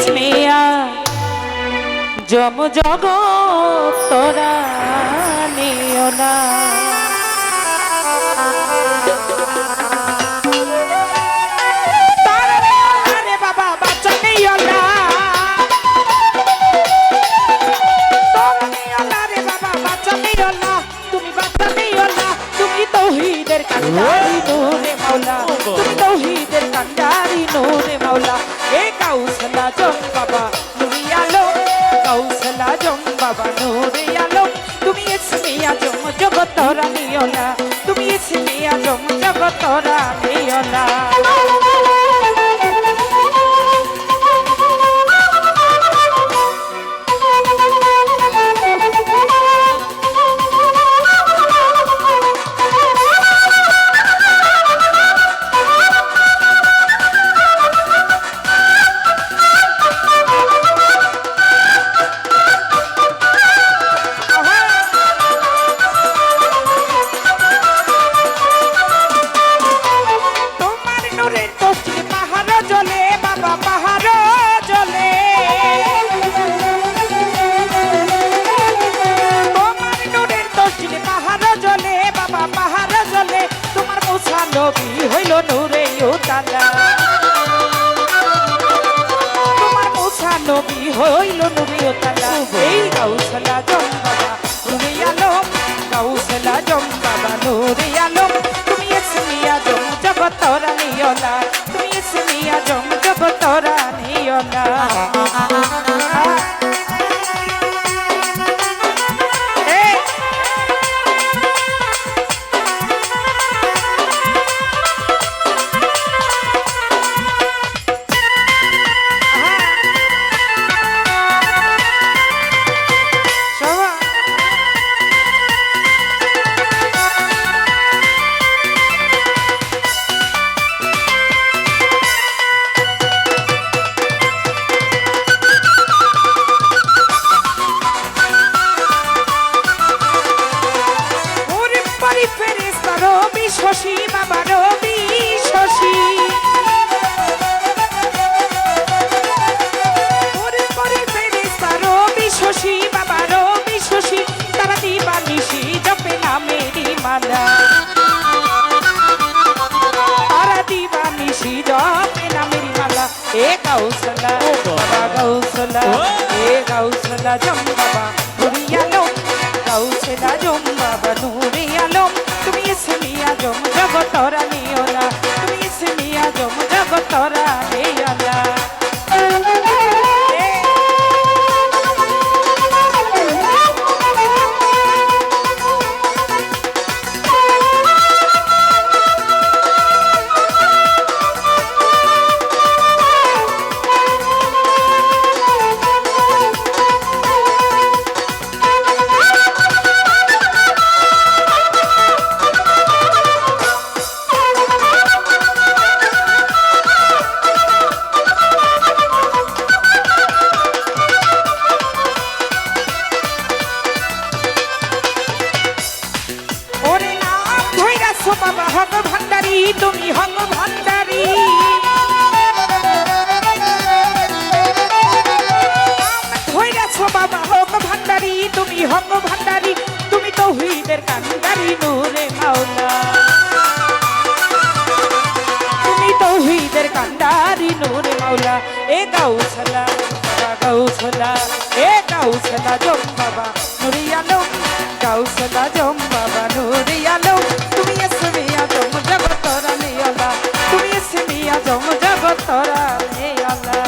স্নেয়া যম জগৎ তোরা নিও না। তৌহিদের কান্ডারি নূরে মাওলা, তুমি তৌহিদের কান্ডারি নূরে মাওলা। এ কাউসালা জম বাবা নুরি আলম, কাউসালা জম বাবা নুরি আলম, তুমি ইসমে আজম জগত রানিওলা, তুমি ইসমে আজম জগত রানিওলা। নবী হইল নূরে উতালা, তোমার মুসা নবী হইল নূরে উতালা। এই গাউসলা জম বাবা নূরে আলম, গাউসলা জম বাবা নূরে আলম, তুমি ইসমে আজম জগত রানিওলা, তুমি ইসমে আজম জগত রানিওলা। শশী বাবা রবি শশী, ওরে পরে ফেরেশতা রবি শশী বাবা রবি শশী, তারা দিবানিশি জপে নামেরি মালা, তারা দিবানিশি জপে নামেরি মালা। এ গাউসলা বাবা গাউসলা, এ গাউসলা জম বাবা নুরি আলম, গাউসলা জম বাবা নুরি আলম, তুমি ইসমে আজম জগত রানিওলা, তুমি ইসমে আজম জগত রানিওলা। বাবা হক ভান্ডারি, তুমি হক ভান্ডারি, ধৈরাছ বাবা হক ভান্ডারি, তুমি হক ভান্ডারি, তুমি তৌহিদের কান্ডারি নূরে মাওলা, তুমি তৌহিদের কান্ডারি নূরে মাওলা। এ গাউসলা বাবা গাউসলা, এ গাউসলা জম বাবা নুরি আলম, গাউসলা জম বাবা নুরি আলম, তুমি ইসমে আজম জগত রানিওলা, তুমি ইসমে আজম জগত রানিওলা।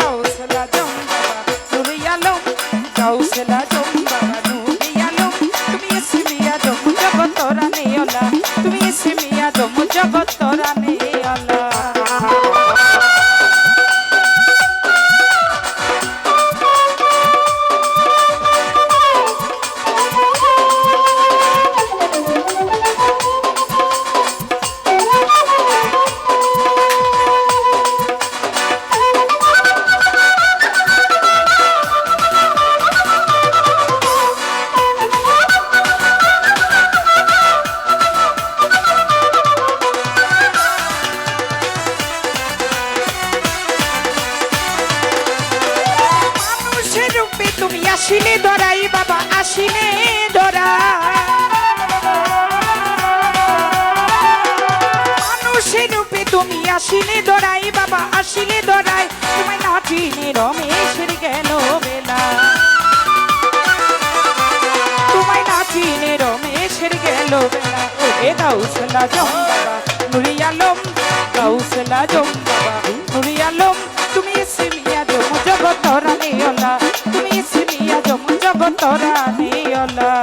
গাউসল আজম বাবা নুরে আলম গাউসল আজম বাবা নুরে আলম তুমি ইসমি আজম জগত রানী আল্লাহ তুমি ইসমি আজম জগত রানী আল্লাহ তুমি আসিলে ধরাই বাবা আসিলে ধরা মানুষের রূপে তুমি আসিলে ধরাই বাবা আসিলে ধরাই তোমায় না চিনে রমেশের গেল বেলা তোমায় না চিনে রমেশের গেল বেলা এ গাউসল আজম বাবা নুরে আলম গাউসল আজম বাবা নুরে আলম তুমি ইসমি আজম জগত রানী আল্লাহ তুমি ইসমি আজম জগত রানী আল্লাহ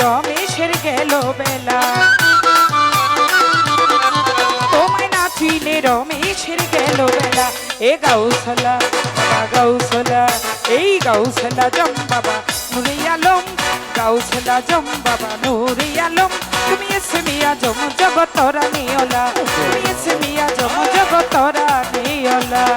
রমেশের গেল বেলা তোমায় না চিনে রমেশের গেল বেলা এ গাউসলা বাবা গাউসলা এই গাউসলা জম বাবা নুরে আলম গাউসলা জম বাবা নুরে আলম তুমি ইসমি আজম জগত রানী আল্লাহ তুমি ইসমি আজম জগত রানী আল্লাহ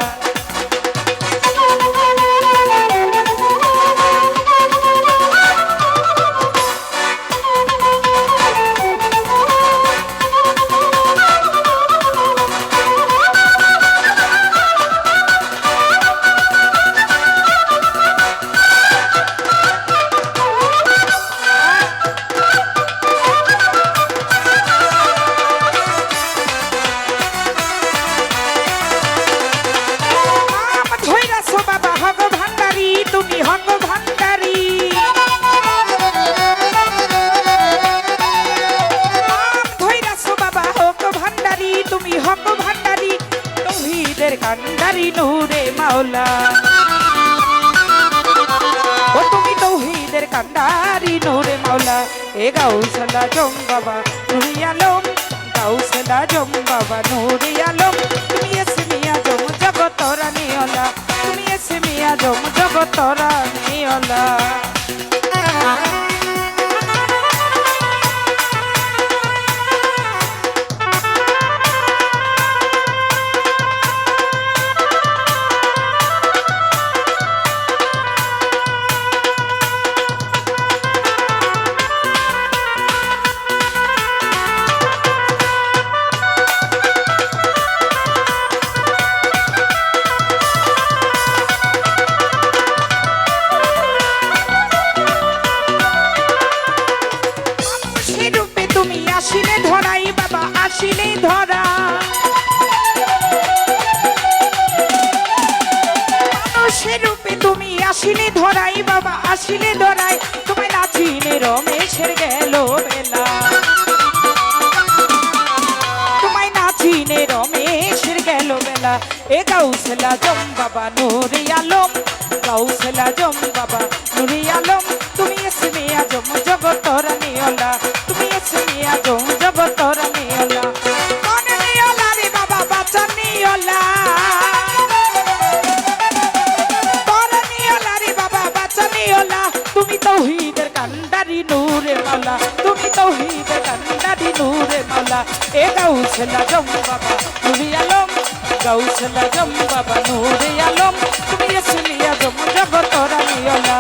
কান্ডারি নূরে মাওলা ও তুমি তৌহিদের কান্ডারি নূরে মাওলা এ গাউসল আজম বাবা নুরে আলম গাউসল আজম বাবা নুরে আলম তুমি ইসমি আজম জগত রানী আল্লাহ তুমি ইসমি আজম জগত রানী আল্লাহ আসিলে ধরাই বাবা আসিলে ধরা মানুষের রূপে তুমি আসিলে ধরাই বাবা আসিলে ধরাই তোমায় না চিনে রমেশের গেল বেলা তোমায় না চিনে রমেশের গেল বেলা এ গাউসল আজম বাবা নুরে আলম গাউসল আজম বাবা নুরে আলম তুমি ইসমি আজম জগত রানী আল্লাহ তুমি ইসমি আজম জগত রানী আল্লাহ মনে নিয়লা রে বাবা বাঁচা নিয়লা এ গাউসলা জম বাবা নুরি আলম গাউসলা জম বাবা নুরি আলম তুমি আসলিয়া জম জগত রানিওলা